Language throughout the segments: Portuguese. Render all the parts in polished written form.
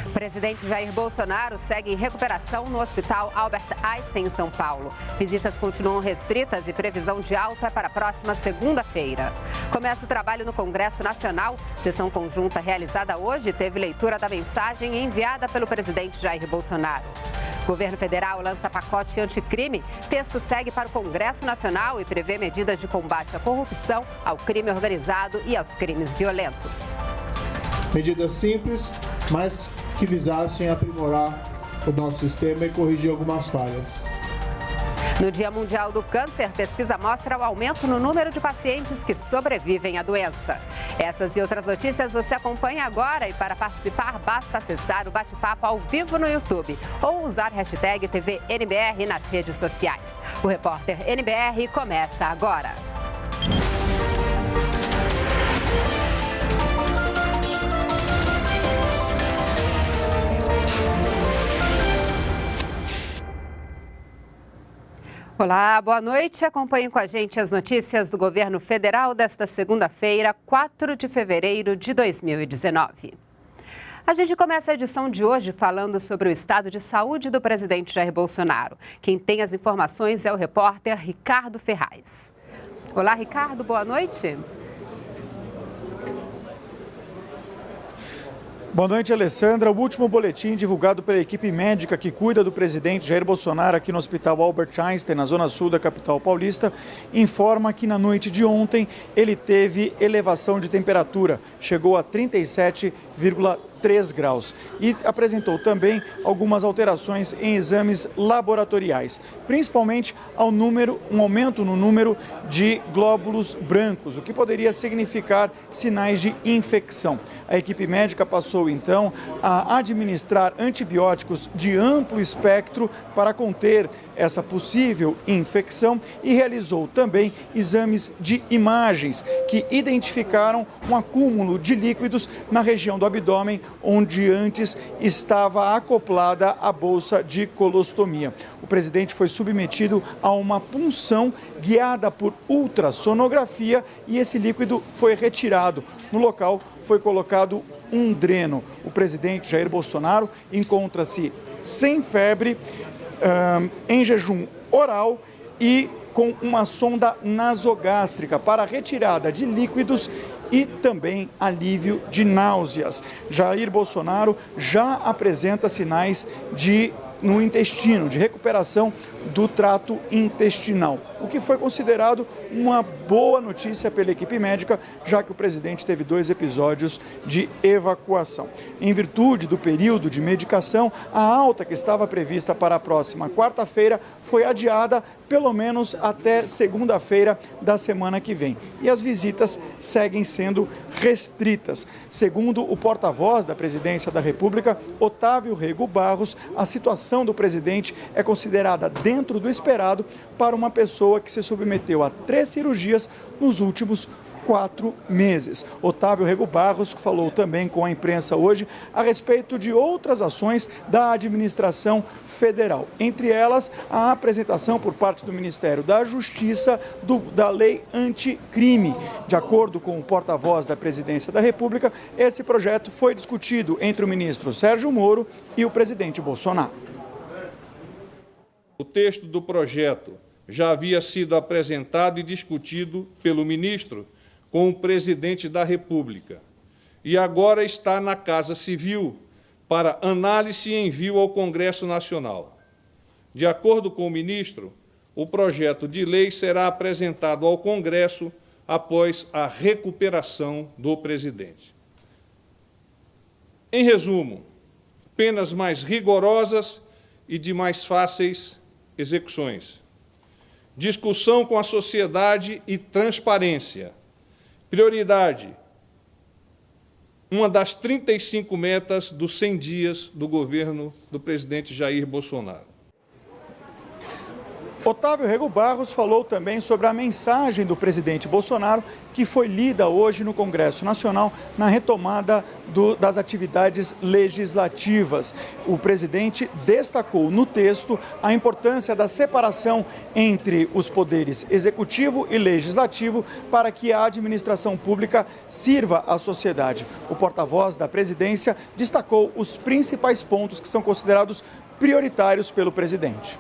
O presidente Jair Bolsonaro segue em recuperação no Hospital Albert Einstein, em São Paulo. Visitas continuam restritas e previsão de alta é para a próxima segunda-feira. Começa o trabalho no Congresso Nacional. Sessão conjunta realizada hoje teve leitura da mensagem enviada pelo presidente Jair Bolsonaro. O governo federal lança pacote anticrime. Texto segue para o Congresso Nacional e prevê medidas de combate à corrupção, ao crime organizado e aos crimes violentos. Medidas simples, mas que visassem aprimorar o nosso sistema e corrigir algumas falhas. No Dia Mundial do Câncer, pesquisa mostra o aumento no número de pacientes que sobrevivem à doença. Essas e outras notícias você acompanha agora e para participar basta acessar o bate-papo ao vivo no YouTube ou usar hashtag TVNBR nas redes sociais. O Repórter NBR começa agora. Olá, boa noite. Acompanhe com a gente as notícias do governo federal desta segunda-feira, 4 de fevereiro de 2019. A gente começa a edição de hoje falando sobre o estado de saúde do presidente Jair Bolsonaro. Quem tem as informações é o repórter Ricardo Ferraz. Olá, Ricardo, boa noite. Boa noite, Alessandra. O último boletim divulgado pela equipe médica que cuida do presidente Jair Bolsonaro aqui no Hospital Albert Einstein, na zona sul da capital paulista, informa que na noite de ontem ele teve elevação de temperatura, chegou a 37,3 graus e apresentou também algumas alterações em exames laboratoriais, principalmente um aumento no número de glóbulos brancos, o que poderia significar sinais de infecção. A equipe médica passou então a administrar antibióticos de amplo espectro para conter essa possível infecção e realizou também exames de imagens que identificaram um acúmulo de líquidos na região do abdômen, onde antes estava acoplada a bolsa de colostomia. O presidente foi submetido a uma punção guiada por ultrassonografia e esse líquido foi retirado. No local foi colocado um dreno. O presidente Jair Bolsonaro encontra-se sem febre, em jejum oral e com uma sonda nasogástrica para retirada de líquidos e também alívio de náuseas. Jair Bolsonaro já apresenta sinais no intestino, de recuperação do trato intestinal, o que foi considerado uma boa notícia pela equipe médica, já que o presidente teve 2 episódios de evacuação. Em virtude do período de medicação, a alta que estava prevista para a próxima quarta-feira foi adiada pelo menos até segunda-feira da semana que vem. E as visitas seguem sendo restritas. Segundo o porta-voz da Presidência da República, Otávio Rego Barros, a situação do presidente é considerada dentro do esperado para uma pessoa que se submeteu a 3 cirurgias nos últimos 4 meses. Otávio Rego Barros falou também com a imprensa hoje a respeito de outras ações da administração federal. Entre elas, a apresentação por parte do Ministério da Justiça da lei anticrime. De acordo com o porta-voz da Presidência da República, esse projeto foi discutido entre o ministro Sérgio Moro e o presidente Bolsonaro. O texto do projeto já havia sido apresentado e discutido pelo ministro com o presidente da República e agora está na Casa Civil para análise e envio ao Congresso Nacional. De acordo com o ministro, o projeto de lei será apresentado ao Congresso após a recuperação do presidente. Em resumo, penas mais rigorosas e de mais fáceis execuções. Discussão com a sociedade e transparência. Prioridade, uma das 35 metas dos 100 dias do governo do presidente Jair Bolsonaro. Otávio Rego Barros falou também sobre a mensagem do presidente Bolsonaro, que foi lida hoje no Congresso Nacional na retomada das atividades legislativas. O presidente destacou no texto a importância da separação entre os poderes executivo e legislativo para que a administração pública sirva à sociedade. O porta-voz da presidência destacou os principais pontos que são considerados prioritários pelo presidente.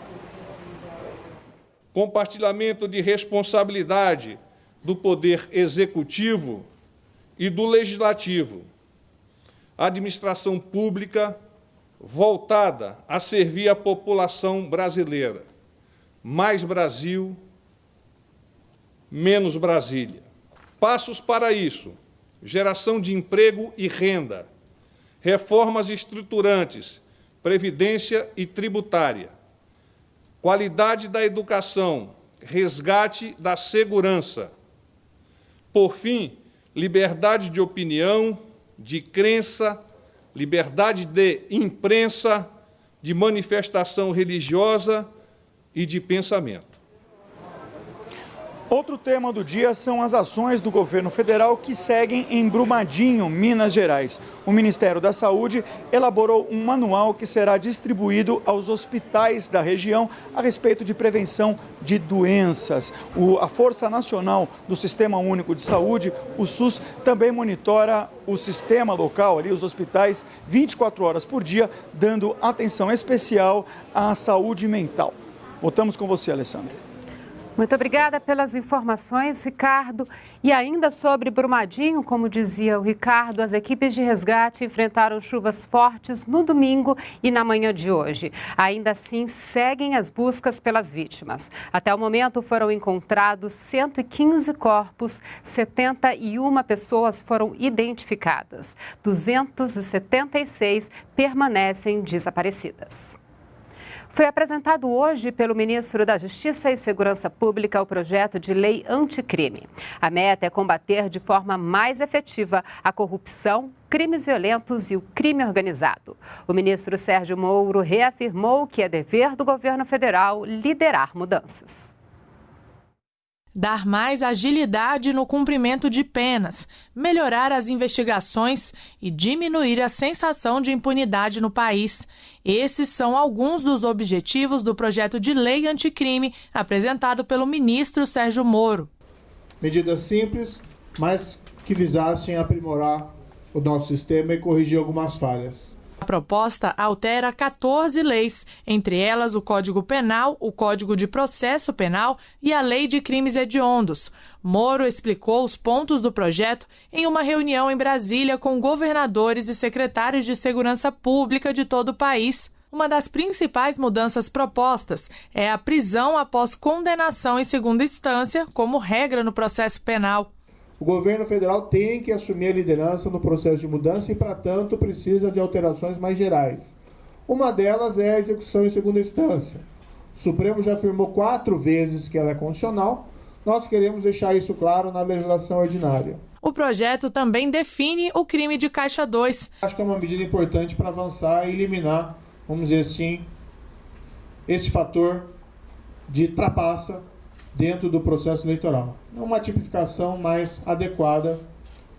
Compartilhamento de responsabilidade do poder executivo e do legislativo. Administração pública voltada a servir a população brasileira. Mais Brasil, menos Brasília. Passos para isso: geração de emprego e renda, reformas estruturantes, previdência e tributária, qualidade da educação, resgate da segurança. Por fim, liberdade de opinião, de crença, liberdade de imprensa, de manifestação religiosa e de pensamento. Outro tema do dia são as ações do governo federal que seguem em Brumadinho, Minas Gerais. O Ministério da Saúde elaborou um manual que será distribuído aos hospitais da região a respeito de prevenção de doenças. A Força Nacional do Sistema Único de Saúde, o SUS, também monitora o sistema local, ali, os hospitais, 24 horas por dia, dando atenção especial à saúde mental. Voltamos com você, Alessandra. Muito obrigada pelas informações, Ricardo. E ainda sobre Brumadinho, como dizia o Ricardo, as equipes de resgate enfrentaram chuvas fortes no domingo e na manhã de hoje. Ainda assim, seguem as buscas pelas vítimas. Até o momento foram encontrados 115 corpos, 71 pessoas foram identificadas. 276 permanecem desaparecidas. Foi apresentado hoje pelo ministro da Justiça e Segurança Pública o projeto de lei anticrime. A meta é combater de forma mais efetiva a corrupção, crimes violentos e o crime organizado. O ministro Sérgio Moro reafirmou que é dever do governo federal liderar mudanças. Dar mais agilidade no cumprimento de penas, melhorar as investigações e diminuir a sensação de impunidade no país. Esses são alguns dos objetivos do projeto de lei anticrime apresentado pelo ministro Sérgio Moro. Medidas simples, mas que visassem aprimorar o nosso sistema e corrigir algumas falhas. A proposta altera 14 leis, entre elas o Código Penal, o Código de Processo Penal e a Lei de Crimes Hediondos. Moro explicou os pontos do projeto em uma reunião em Brasília com governadores e secretários de segurança pública de todo o país. Uma das principais mudanças propostas é a prisão após condenação em segunda instância, como regra no processo penal. O governo federal tem que assumir a liderança no processo de mudança e, para tanto, precisa de alterações mais gerais. Uma delas é a execução em segunda instância. O Supremo já afirmou 4 vezes que ela é constitucional. Nós queremos deixar isso claro na legislação ordinária. O projeto também define o crime de Caixa 2. Acho que é uma medida importante para avançar e eliminar, vamos dizer assim, esse fator de trapaça dentro do processo eleitoral. É uma tipificação mais adequada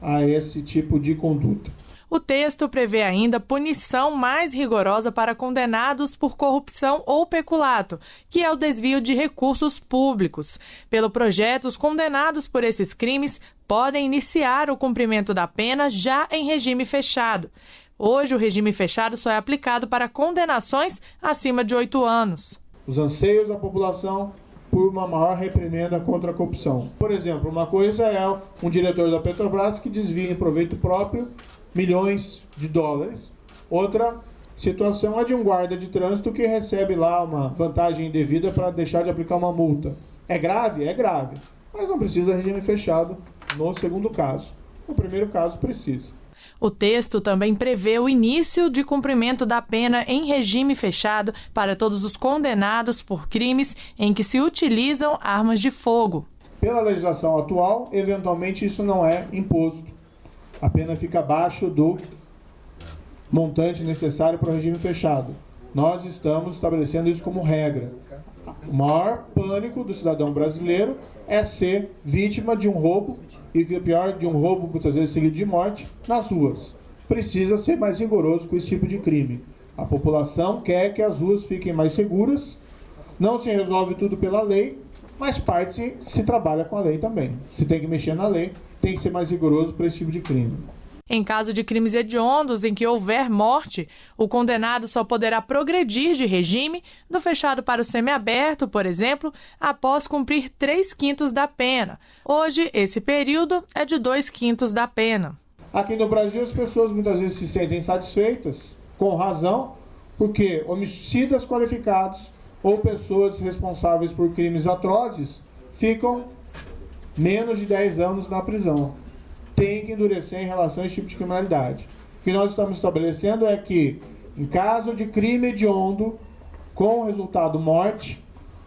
a esse tipo de conduta. O texto prevê ainda punição mais rigorosa para condenados por corrupção ou peculato, que é o desvio de recursos públicos. Pelo projeto, os condenados por esses crimes podem iniciar o cumprimento da pena já em regime fechado. Hoje, o regime fechado só é aplicado para condenações acima de 8 anos. Os anseios da população por uma maior reprimenda contra a corrupção. Por exemplo, uma coisa é um diretor da Petrobras que desvia em proveito próprio milhões de dólares. Outra situação é de um guarda de trânsito que recebe lá uma vantagem indevida para deixar de aplicar uma multa. É grave? É grave. Mas não precisa regime fechado no segundo caso. No primeiro caso, precisa. O texto também prevê o início de cumprimento da pena em regime fechado para todos os condenados por crimes em que se utilizam armas de fogo. Pela legislação atual, eventualmente isso não é imposto. A pena fica abaixo do montante necessário para o regime fechado. Nós estamos estabelecendo isso como regra. O maior pânico do cidadão brasileiro é ser vítima de um roubo, e que é pior, de um roubo muitas vezes seguido de morte, nas ruas. Precisa ser mais rigoroso com esse tipo de crime. A população quer que as ruas fiquem mais seguras, não se resolve tudo pela lei, mas parte se trabalha com a lei também. Se tem que mexer na lei, tem que ser mais rigoroso para esse tipo de crime. Em caso de crimes hediondos em que houver morte, o condenado só poderá progredir de regime do fechado para o semiaberto, por exemplo, após cumprir 3/5 da pena. Hoje, esse período é de 2/5 da pena. Aqui no Brasil, as pessoas muitas vezes se sentem satisfeitas, com razão, porque homicidas qualificados ou pessoas responsáveis por crimes atrozes ficam menos de 10 anos na prisão. Tem que endurecer em relação a esse tipo de criminalidade. O que nós estamos estabelecendo é que, em caso de crime hediondo, com resultado morte,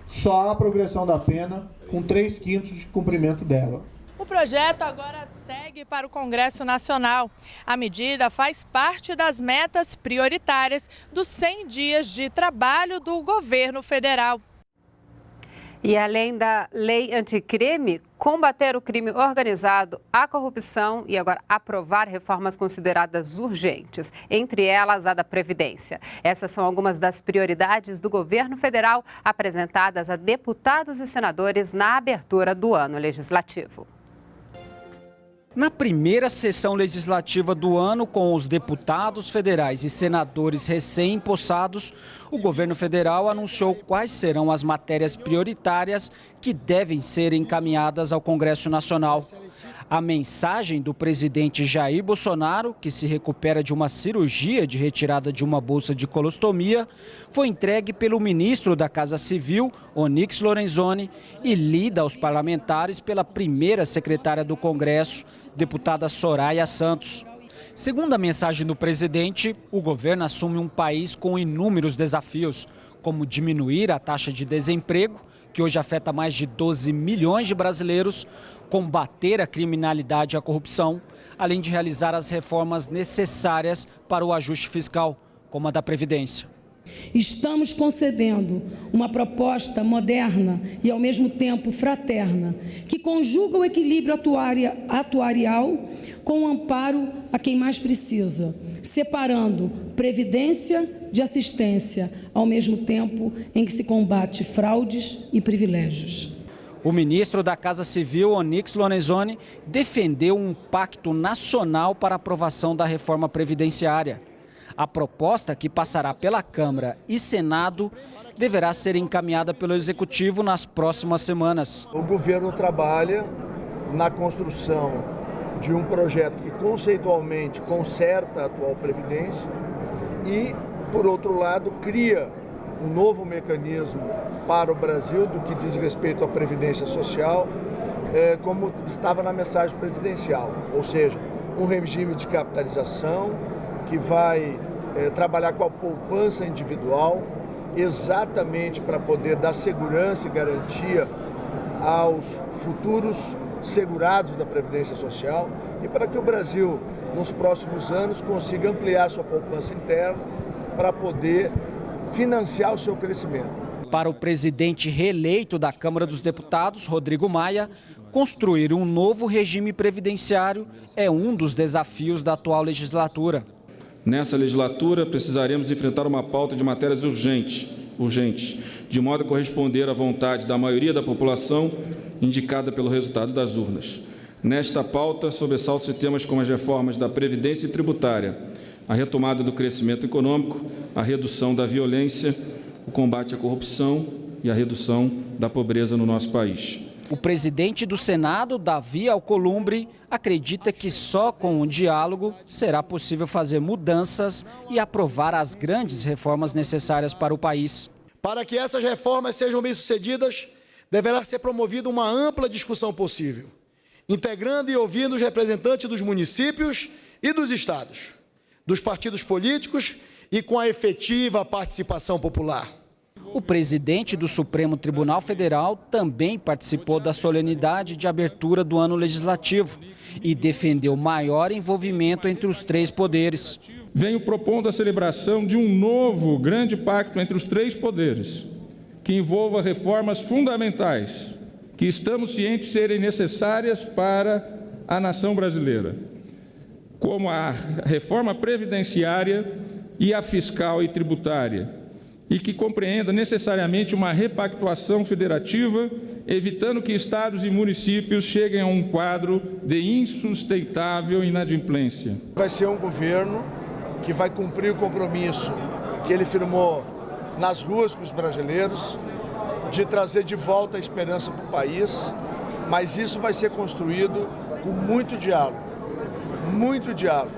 só há progressão da pena com 3/5 de cumprimento dela. O projeto agora segue para o Congresso Nacional. A medida faz parte das metas prioritárias dos 100 dias de trabalho do governo federal. E além da lei anticrime, combater o crime organizado, a corrupção e agora aprovar reformas consideradas urgentes, entre elas a da Previdência. Essas são algumas das prioridades do governo federal apresentadas a deputados e senadores na abertura do ano legislativo. Na primeira sessão legislativa do ano, com os deputados federais e senadores recém-empossados, o governo federal anunciou quais serão as matérias prioritárias que devem ser encaminhadas ao Congresso Nacional. A mensagem do presidente Jair Bolsonaro, que se recupera de uma cirurgia de retirada de uma bolsa de colostomia, foi entregue pelo ministro da Casa Civil, Onyx Lorenzoni, e lida aos parlamentares pela primeira secretária do Congresso, deputada Soraya Santos. Segundo a mensagem do presidente, o governo assume um país com inúmeros desafios, como diminuir a taxa de desemprego, que hoje afeta mais de 12 milhões de brasileiros, combater a criminalidade e a corrupção, além de realizar as reformas necessárias para o ajuste fiscal, como a da Previdência. Estamos concedendo uma proposta moderna e, ao mesmo tempo, fraterna, que conjuga o equilíbrio atuarial com o amparo a quem mais precisa, separando previdência de assistência, ao mesmo tempo em que se combate fraudes e privilégios. O ministro da Casa Civil, Onyx Lorenzoni, defendeu um pacto nacional para a aprovação da reforma previdenciária. A proposta, que passará pela Câmara e Senado, deverá ser encaminhada pelo Executivo nas próximas semanas. O governo trabalha na construção de um projeto que conceitualmente conserta a atual Previdência e, por outro lado, cria um novo mecanismo para o Brasil do que diz respeito à Previdência Social, como estava na mensagem presidencial, ou seja, um regime de capitalização que vai trabalhar com a poupança individual, exatamente para poder dar segurança e garantia aos futuros segurados da Previdência Social e para que o Brasil, nos próximos anos, consiga ampliar sua poupança interna para poder financiar o seu crescimento. Para o presidente reeleito da Câmara dos Deputados, Rodrigo Maia, construir um novo regime previdenciário é um dos desafios da atual legislatura. Nessa legislatura, precisaremos enfrentar uma pauta de matérias urgentes, de modo a corresponder à vontade da maioria da população indicada pelo resultado das urnas. Nesta pauta, sobressaltam-se temas como as reformas da Previdência e tributária, a retomada do crescimento econômico, a redução da violência, o combate à corrupção e a redução da pobreza no nosso país. O presidente do Senado, Davi Alcolumbre, acredita que só com um diálogo será possível fazer mudanças e aprovar as grandes reformas necessárias para o país. Para que essas reformas sejam bem-sucedidas, deverá ser promovida uma ampla discussão possível, integrando e ouvindo os representantes dos municípios e dos estados, dos partidos políticos e com a efetiva participação popular. O presidente do Supremo Tribunal Federal também participou da solenidade de abertura do ano legislativo e defendeu maior envolvimento entre os três poderes. Venho propondo a celebração de um novo grande pacto entre os três poderes, que envolva reformas fundamentais, que estamos cientes de serem necessárias para a nação brasileira, como a reforma previdenciária e a fiscal e tributária, e que compreenda necessariamente uma repactuação federativa, evitando que estados e municípios cheguem a um quadro de insustentável inadimplência. Vai ser um governo que vai cumprir o compromisso que ele firmou nas ruas com os brasileiros, de trazer de volta a esperança para o país, mas isso vai ser construído com muito diálogo, muito diálogo.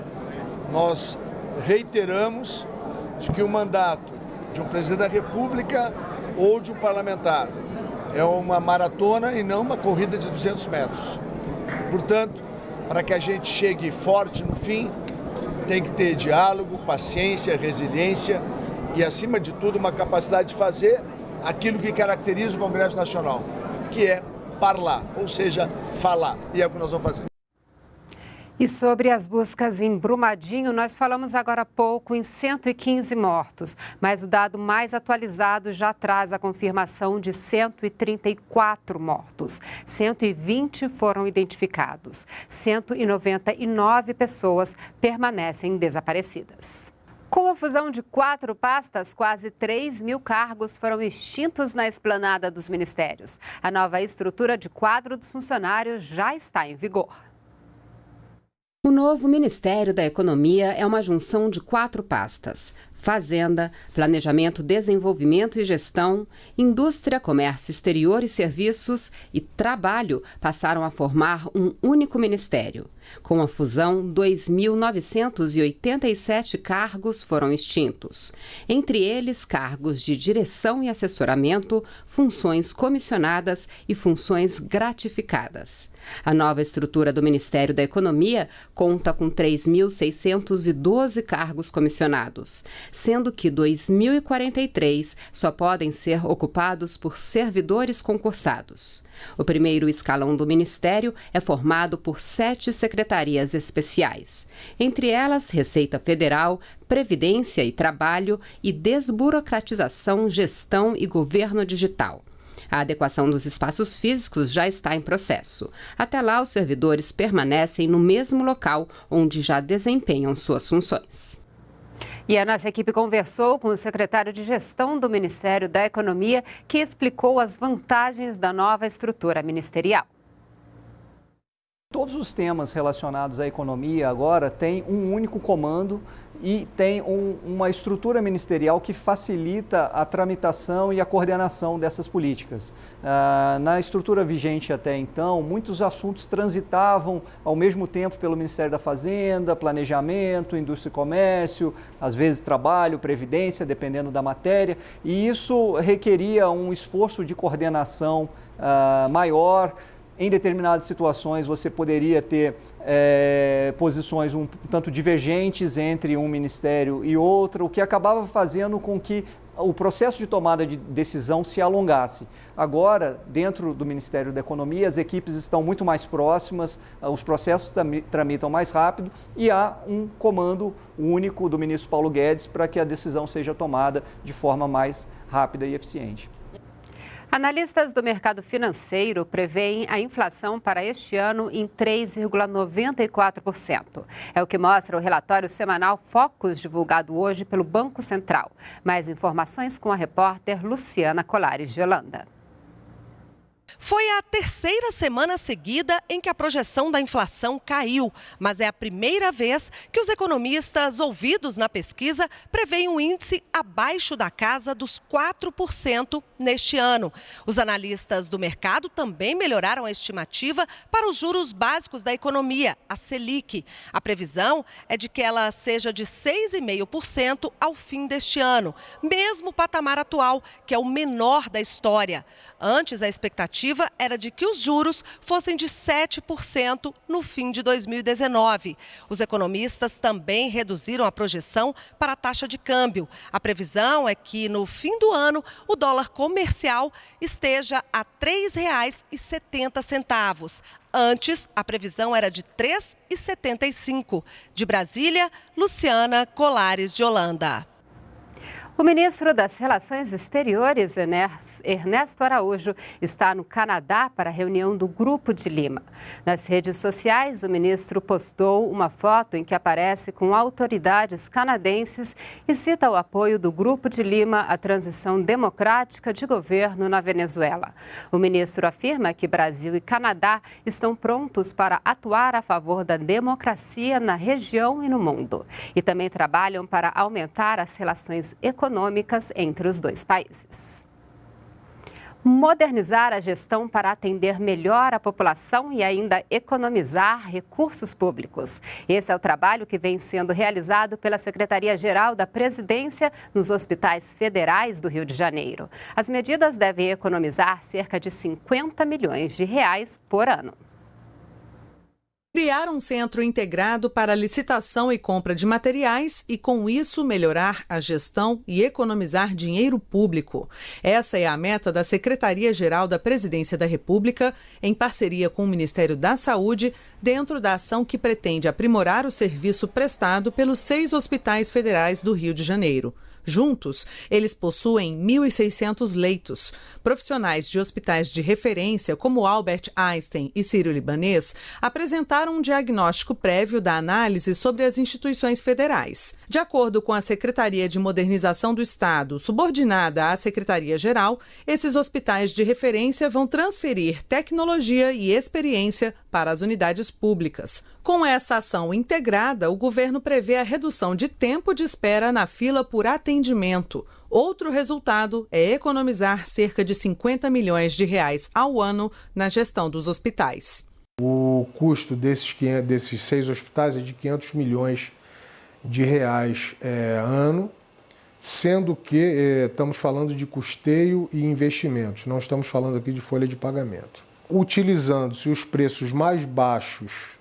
Nós reiteramos de que o mandato de um presidente da República ou de um parlamentar é uma maratona e não uma corrida de 200 metros. Portanto, para que a gente chegue forte no fim, tem que ter diálogo, paciência, resiliência e, acima de tudo, uma capacidade de fazer aquilo que caracteriza o Congresso Nacional, que é parlar, ou seja, falar. E é o que nós vamos fazer. E sobre as buscas em Brumadinho, nós falamos agora há pouco em 115 mortos, mas o dado mais atualizado já traz a confirmação de 134 mortos. 120 foram identificados. 199 pessoas permanecem desaparecidas. Com a fusão de 4 pastas, quase 3 mil cargos foram extintos na esplanada dos ministérios. A nova estrutura de quadro dos funcionários já está em vigor. O novo Ministério da Economia é uma junção de 4 pastas: Fazenda, Planejamento, Desenvolvimento e Gestão, Indústria, Comércio Exterior e Serviços e Trabalho passaram a formar um único ministério. Com a fusão, 2.987 cargos foram extintos. Entre eles, cargos de direção e assessoramento, funções comissionadas e funções gratificadas. A nova estrutura do Ministério da Economia conta com 3.612 cargos comissionados, sendo que 2.043 só podem ser ocupados por servidores concursados. O primeiro escalão do Ministério é formado por 7 secretarias especiais, entre elas Receita Federal, Previdência e Trabalho e Desburocratização, Gestão e Governo Digital. A adequação dos espaços físicos já está em processo. Até lá, os servidores permanecem no mesmo local onde já desempenham suas funções. E a nossa equipe conversou com o secretário de Gestão do Ministério da Economia, que explicou as vantagens da nova estrutura ministerial. Todos os temas relacionados à economia agora têm um único comando e tem uma estrutura ministerial que facilita a tramitação e a coordenação dessas políticas. Na estrutura vigente até então, muitos assuntos transitavam ao mesmo tempo pelo Ministério da Fazenda, Planejamento, Indústria e Comércio, às vezes Trabalho, Previdência, dependendo da matéria, e isso requeria um esforço de coordenação maior. Em determinadas situações, você poderia ter posições um tanto divergentes entre um ministério e outro, o que acabava fazendo com que o processo de tomada de decisão se alongasse. Agora, dentro do Ministério da Economia, as equipes estão muito mais próximas, os processos tramitam mais rápido e há um comando único do ministro Paulo Guedes para que a decisão seja tomada de forma mais rápida e eficiente. Analistas do mercado financeiro preveem a inflação para este ano em 3,94%. É o que mostra o relatório semanal Focus, divulgado hoje pelo Banco Central. Mais informações com a repórter Luciana Colares de Holanda. Foi a terceira semana seguida em que a projeção da inflação caiu, mas é a primeira vez que os economistas ouvidos na pesquisa preveem um índice abaixo da casa dos 4% neste ano. Os analistas do mercado também melhoraram a estimativa para os juros básicos da economia, a Selic. A previsão é de que ela seja de 6,5% ao fim deste ano, mesmo o patamar atual, que é o menor da história. Antes, a expectativa era de que os juros fossem de 7% no fim de 2019. Os economistas também reduziram a projeção para a taxa de câmbio. A previsão é que, no fim do ano, o dólar comercial esteja a R$ 3,70. Antes, a previsão era de R$ 3,75. De Brasília, Luciana Colares de Holanda. O ministro das Relações Exteriores, Ernesto Araújo, está no Canadá para a reunião do Grupo de Lima. Nas redes sociais, o ministro postou uma foto em que aparece com autoridades canadenses e cita o apoio do Grupo de Lima à transição democrática de governo na Venezuela. O ministro afirma que Brasil e Canadá estão prontos para atuar a favor da democracia na região e no mundo. E também trabalham para aumentar as relações econômicas entre os dois países. Modernizar a gestão para atender melhor a população e ainda economizar recursos públicos. Esse é o trabalho que vem sendo realizado pela Secretaria-Geral da Presidência nos hospitais federais do Rio de Janeiro. As medidas devem economizar cerca de 50 milhões de reais por ano. Criar um centro integrado para licitação e compra de materiais e, com isso, melhorar a gestão e economizar dinheiro público. Essa é a meta da Secretaria-Geral da Presidência da República, em parceria com o Ministério da Saúde, dentro da ação que pretende aprimorar o serviço prestado pelos 6 hospitais federais do Rio de Janeiro. Juntos, eles possuem 1.600 leitos. Profissionais de hospitais de referência, como Albert Einstein e Sírio-Libanês, apresentaram um diagnóstico prévio da análise sobre as instituições federais. De acordo com a Secretaria de Modernização do Estado, subordinada à Secretaria-Geral, esses hospitais de referência vão transferir tecnologia e experiência para as unidades públicas. Com essa ação integrada, o governo prevê a redução de tempo de espera na fila por atendimento. Outro resultado é economizar cerca de 50 milhões de reais ao ano na gestão dos hospitais. O custo desses 6 hospitais é de 500 milhões de reais ano, sendo que estamos falando de custeio e investimentos, não estamos falando aqui de folha de pagamento. Utilizando-se os preços mais baixos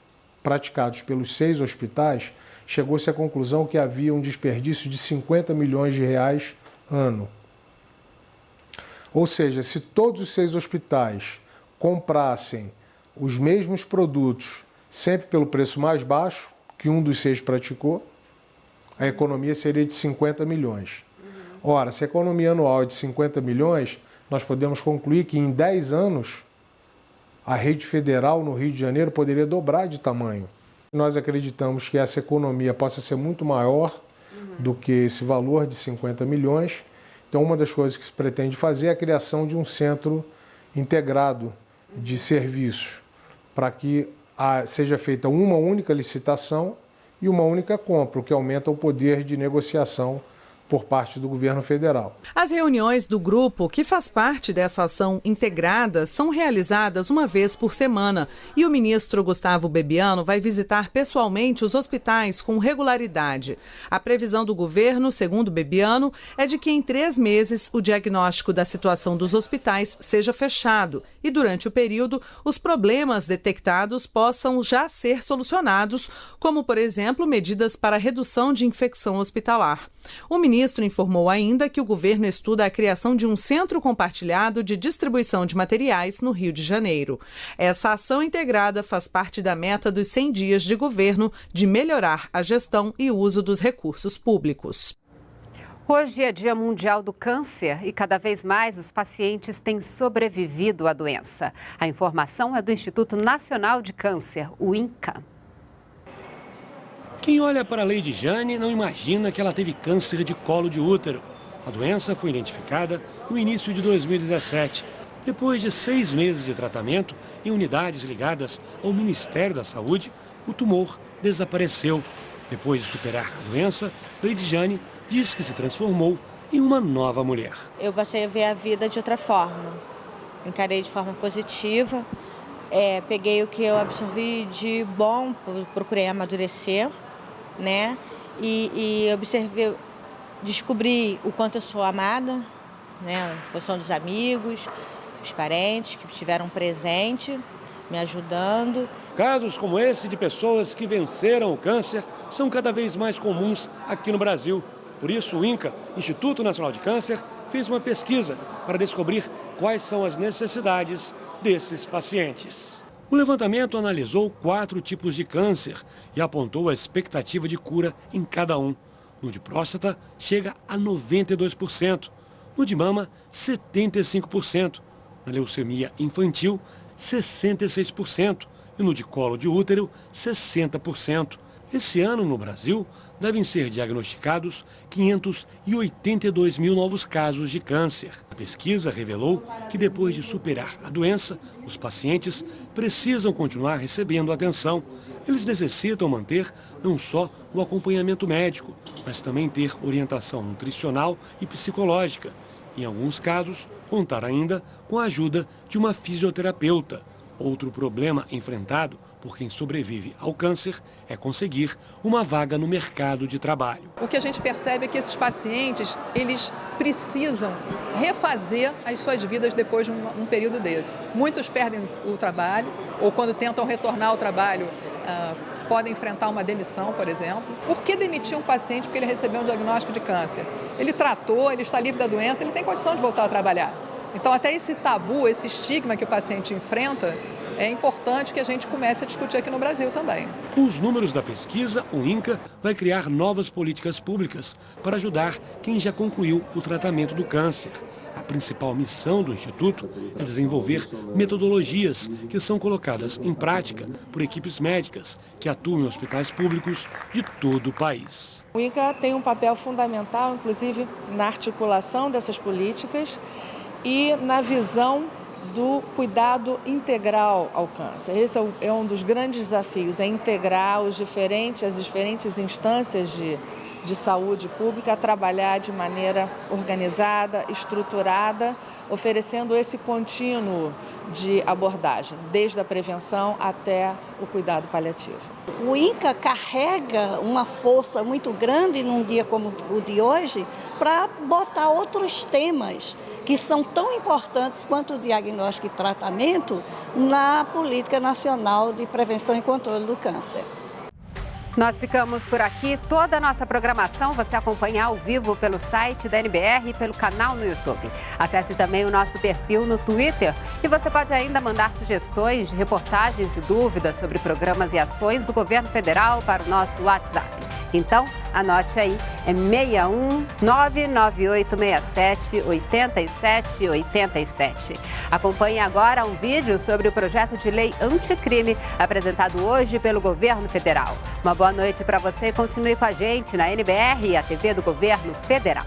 praticados pelos 6 hospitais, chegou-se à conclusão que havia um desperdício de 50 milhões de reais ano. Ou seja, se todos os 6 hospitais comprassem os mesmos produtos, sempre pelo preço mais baixo que um dos 6 praticou, a economia seria de 50 milhões. Ora, se a economia anual é de 50 milhões, nós podemos concluir que em 10 anos a rede federal no Rio de Janeiro poderia dobrar de tamanho. Nós acreditamos que essa economia possa ser muito maior do que esse valor de 50 milhões. Então, uma das coisas que se pretende fazer é a criação de um centro integrado de serviços, para que seja feita uma única licitação e uma única compra, o que aumenta o poder de negociação por parte do governo federal. As reuniões do grupo, que faz parte dessa ação integrada, são realizadas uma vez por semana e o ministro Gustavo Bebiano vai visitar pessoalmente os hospitais com regularidade. A previsão do governo, segundo Bebiano, é de que em 3 meses o diagnóstico da situação dos hospitais seja fechado e, durante o período, os problemas detectados possam já ser solucionados, como, por exemplo, medidas para redução de infecção hospitalar. O ministro informou ainda que o governo estuda a criação de um centro compartilhado de distribuição de materiais no Rio de Janeiro. Essa ação integrada faz parte da meta dos 100 dias de governo de melhorar a gestão e uso dos recursos públicos. Hoje é Dia Mundial do Câncer e cada vez mais os pacientes têm sobrevivido à doença. A informação é do Instituto Nacional de Câncer, o INCA. Quem olha para a Lady Jane não imagina que ela teve câncer de colo de útero. A doença foi identificada no início de 2017. Depois de 6 meses de tratamento em unidades ligadas ao Ministério da Saúde, o tumor desapareceu. Depois de superar a doença, Lady Jane diz que se transformou em uma nova mulher. Eu passei a ver a vida de outra forma. Encarei de forma positiva. Peguei o que eu absorvi de bom, procurei amadurecer, né? E observei, descobri o quanto eu sou amada, né? Em função dos amigos, os parentes que estiveram presentes, me ajudando. Casos como esse de pessoas que venceram o câncer são cada vez mais comuns aqui no Brasil. Por isso, o INCA, Instituto Nacional de Câncer, fez uma pesquisa para descobrir quais são as necessidades desses pacientes. O levantamento analisou 4 tipos de câncer e apontou a expectativa de cura em cada um. No de próstata, chega a 92%. No de mama, 75%. Na leucemia infantil, 66%. E no de colo de útero, 60%. Esse ano, no Brasil, devem ser diagnosticados 582 mil novos casos de câncer. A pesquisa revelou que depois de superar a doença, os pacientes precisam continuar recebendo atenção. Eles necessitam manter não só o acompanhamento médico, mas também ter orientação nutricional e psicológica. Em alguns casos, contar ainda com a ajuda de uma fisioterapeuta. Outro problema enfrentado por quem sobrevive ao câncer é conseguir uma vaga no mercado de trabalho. O que a gente percebe é que esses pacientes, eles precisam refazer as suas vidas depois de um período desse. Muitos perdem o trabalho ou quando tentam retornar ao trabalho, podem enfrentar uma demissão, por exemplo. Por que demitir um paciente porque ele recebeu um diagnóstico de câncer? Ele tratou, ele está livre da doença, ele tem condição de voltar a trabalhar. Então, até esse tabu, esse estigma que o paciente enfrenta, é importante que a gente comece a discutir aqui no Brasil também. Com os números da pesquisa, o INCA vai criar novas políticas públicas para ajudar quem já concluiu o tratamento do câncer. A principal missão do Instituto é desenvolver metodologias que são colocadas em prática por equipes médicas que atuam em hospitais públicos de todo o país. O INCA tem um papel fundamental, inclusive, na articulação dessas políticas e na visão do cuidado integral ao câncer. Esse é um dos grandes desafios, é integrar as diferentes instâncias de saúde pública a trabalhar de maneira organizada, estruturada, oferecendo esse contínuo de abordagem, desde a prevenção até o cuidado paliativo. O INCA carrega uma força muito grande num dia como o de hoje para botar outros temas que são tão importantes quanto o diagnóstico e tratamento na Política Nacional de Prevenção e Controle do Câncer. Nós ficamos por aqui. Toda a nossa programação você acompanha ao vivo pelo site da NBR e pelo canal no YouTube. Acesse também o nosso perfil no Twitter e você pode ainda mandar sugestões de reportagens e dúvidas sobre programas e ações do governo federal para o nosso WhatsApp. Então, anote aí, é 61 99867 8787. Acompanhe agora um vídeo sobre o projeto de lei anticrime apresentado hoje pelo governo federal. Uma boa noite para você e continue com a gente na NBR, a TV do governo federal.